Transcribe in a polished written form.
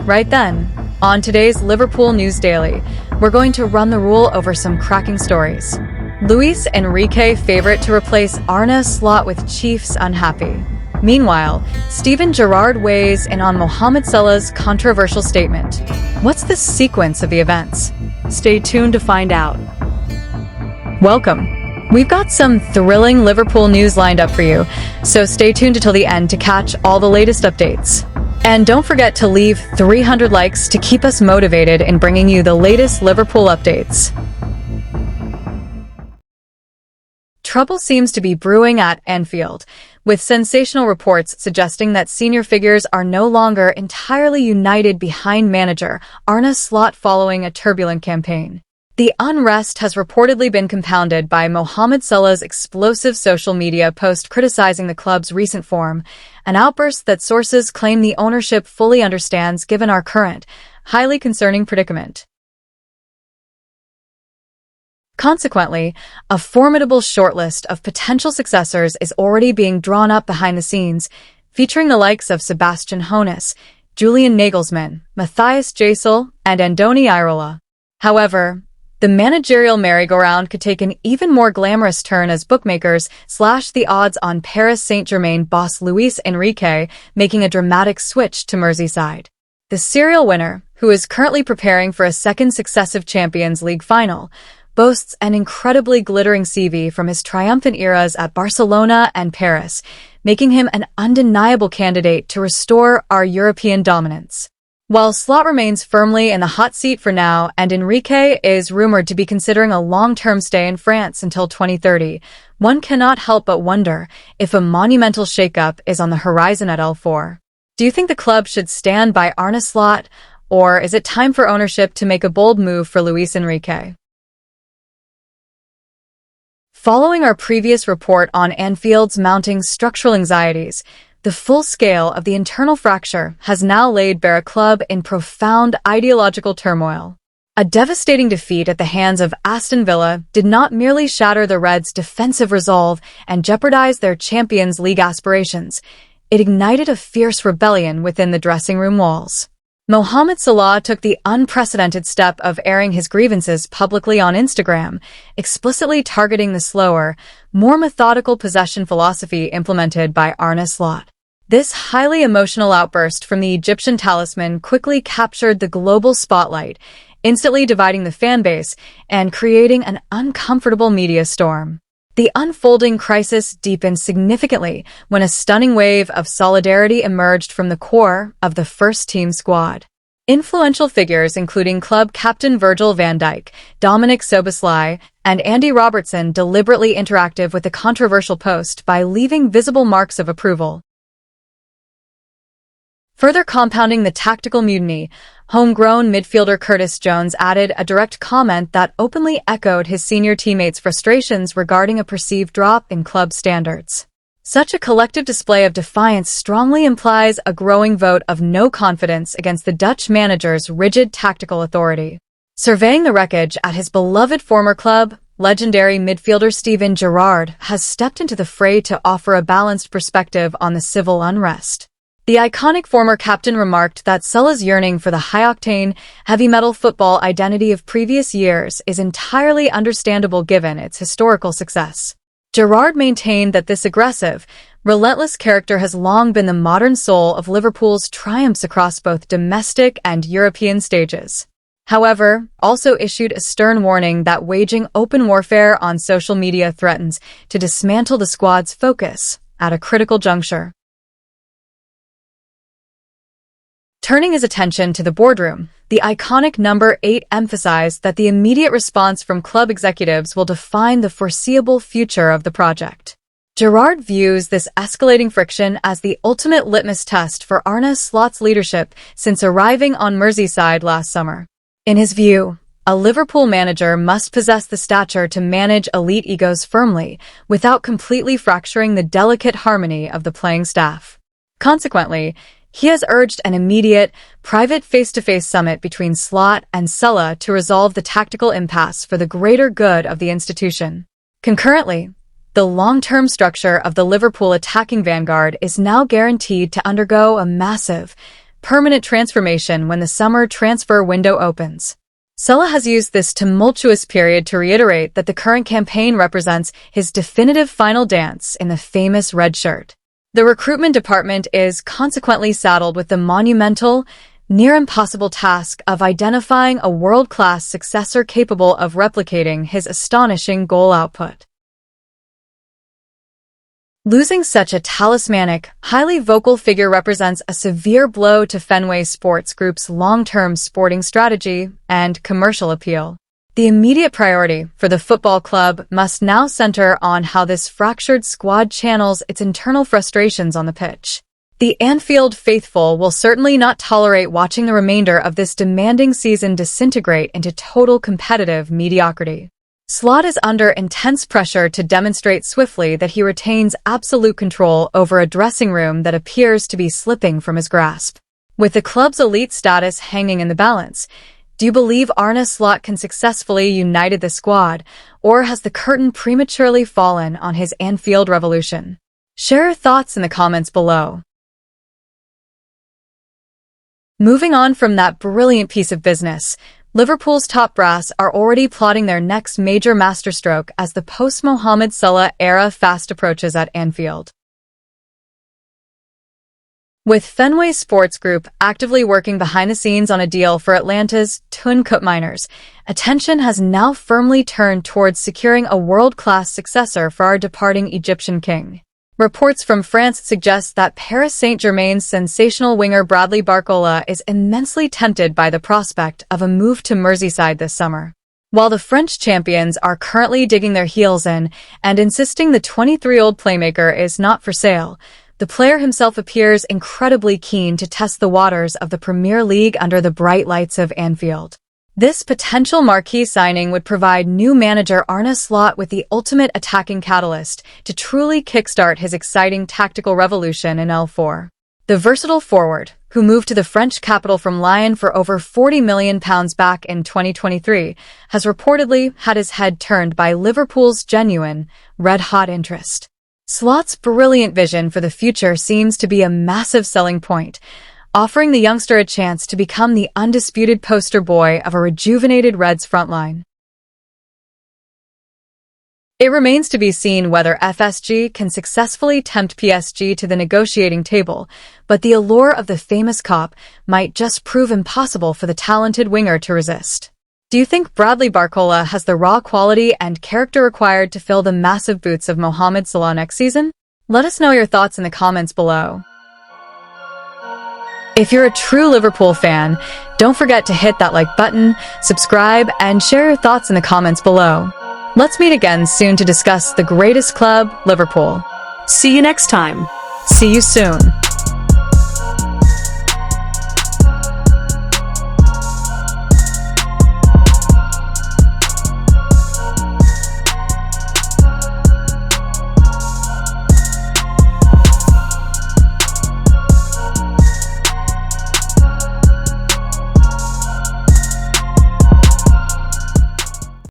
right then. On today's Liverpool News Daily, we're going to run the rule over some cracking stories. Luis Enrique favorite to replace Arne Slot with Chiefs unhappy. Meanwhile, Gerrard weighs in on Mohamed Salah's controversial statement. What's the sequence of the events? Stay tuned to find out. Welcome. We've got some thrilling Liverpool news lined up for you, so stay tuned until the end to catch all the latest updates. And don't forget to leave 300 likes to keep us motivated in bringing you the latest Liverpool updates. Trouble seems to be brewing at Anfield, with sensational reports suggesting that senior figures are no longer entirely united behind manager Arne Slot following a turbulent campaign. The unrest has reportedly been compounded by Mohamed Salah's explosive social media post criticizing the club's recent form, an outburst that sources claim the ownership fully understands given our current, highly concerning predicament. Consequently, a formidable shortlist of potential successors is already being drawn up behind the scenes, featuring the likes of Sebastian Hoeneß, Julian Nagelsmann, Matthias Gisel, and Andoni Iraola. However, the managerial merry-go-round could take an even more glamorous turn as bookmakers slash the odds on Paris Saint-Germain boss Luis Enrique making a dramatic switch to Merseyside. The serial winner, who is currently preparing for a second successive Champions League final, boasts an incredibly glittering CV from his triumphant eras at Barcelona and Paris, making him an undeniable candidate to restore our European dominance. While Slot remains firmly in the hot seat for now and Enrique is rumored to be considering a long-term stay in France until 2030, one cannot help but wonder if a monumental shakeup is on the horizon at L4. Do you think the club should stand by Arne Slot, or is it time for ownership to make a bold move for Luis Enrique? Following our previous report on Anfield's mounting structural anxieties, the full scale of the internal fracture has now laid bare a club in profound ideological turmoil. A devastating defeat at the hands of Aston Villa did not merely shatter the Reds' defensive resolve and jeopardize their Champions League aspirations, it ignited a fierce rebellion within the dressing room walls. Mohamed Salah took the unprecedented step of airing his grievances publicly on Instagram, explicitly targeting the slower, more methodical possession philosophy implemented by Arne Slot. This highly emotional outburst from the Egyptian talisman quickly captured the global spotlight, instantly dividing the fanbase and creating an uncomfortable media storm. The unfolding crisis deepened significantly when a stunning wave of solidarity emerged from the core of the first-team squad. Influential figures including club captain Virgil van Dijk, Dominic Szoboszlai, and Andy Robertson deliberately interacted with the controversial post by leaving visible marks of approval. Further compounding the tactical mutiny, homegrown midfielder Curtis Jones added a direct comment that openly echoed his senior teammates' frustrations regarding a perceived drop in club standards. Such a collective display of defiance strongly implies a growing vote of no confidence against the Dutch manager's rigid tactical authority. Surveying the wreckage at his beloved former club, legendary midfielder Steven Gerrard has stepped into the fray to offer a balanced perspective on the civil unrest. The iconic former captain remarked that Salah's yearning for the high-octane, heavy-metal football identity of previous years is entirely understandable given its historical success. Gerrard maintained that this aggressive, relentless character has long been the modern soul of Liverpool's triumphs across both domestic and European stages. However, also issued a stern warning that waging open warfare on social media threatens to dismantle the squad's focus at a critical juncture. Turning his attention to the boardroom, the iconic number 8 emphasized that the immediate response from club executives will define the foreseeable future of the project. Gerrard views this escalating friction as the ultimate litmus test for Arne Slot's leadership since arriving on Merseyside last summer. In his view, a Liverpool manager must possess the stature to manage elite egos firmly without completely fracturing the delicate harmony of the playing staff. Consequently, he has urged an immediate, private face-to-face summit between Slot and Salah to resolve the tactical impasse for the greater good of the institution. Concurrently, the long-term structure of the Liverpool attacking vanguard is now guaranteed to undergo a massive, permanent transformation when the summer transfer window opens. Salah has used this tumultuous period to reiterate that the current campaign represents his definitive final dance in the famous red shirt. The recruitment department is consequently saddled with the monumental, near-impossible task of identifying a world-class successor capable of replicating his astonishing goal output. Losing such a talismanic, highly vocal figure represents a severe blow to Fenway Sports Group's long-term sporting strategy and commercial appeal. The immediate priority for the football club must now center on how this fractured squad channels its internal frustrations on the pitch. The Anfield faithful will certainly not tolerate watching the remainder of this demanding season disintegrate into total competitive mediocrity. Slot is under intense pressure to demonstrate swiftly that he retains absolute control over a dressing room that appears to be slipping from his grasp. With the club's elite status hanging in the balance, do you believe Arne Slot can successfully unite the squad, or has the curtain prematurely fallen on his Anfield revolution? Share your thoughts in the comments below. Moving on from that brilliant piece of business, Liverpool's top brass are already plotting their next major masterstroke as the post-Mohamed Salah era fast approaches at Anfield. With Fenway Sports Group actively working behind the scenes on a deal for Atlanta's Ynwa miners, attention has now firmly turned towards securing a world-class successor for our departing Egyptian king. Reports from France suggest that Paris Saint-Germain's sensational winger Bradley Barcola is immensely tempted by the prospect of a move to Merseyside this summer. While the French champions are currently digging their heels in and insisting the 23-year-old playmaker is not for sale, the player himself appears incredibly keen to test the waters of the Premier League under the bright lights of Anfield. This potential marquee signing would provide new manager Arne Slot with the ultimate attacking catalyst to truly kickstart his exciting tactical revolution in L4. The versatile forward, who moved to the French capital from Lyon for over £40 million back in 2023, has reportedly had his head turned by Liverpool's genuine, red-hot interest. Slot's brilliant vision for the future seems to be a massive selling point, offering the youngster a chance to become the undisputed poster boy of a rejuvenated Reds frontline. It remains to be seen whether FSG can successfully tempt PSG to the negotiating table, but the allure of the famous cop might just prove impossible for the talented winger to resist. Do you think Bradley Barcola has the raw quality and character required to fill the massive boots of Mohamed Salah next season? Let us know your thoughts in the comments below. If you're a true Liverpool fan, don't forget to hit that like button, subscribe, and share your thoughts in the comments below. Let's meet again soon to discuss the greatest club, Liverpool. See you next time. See you soon.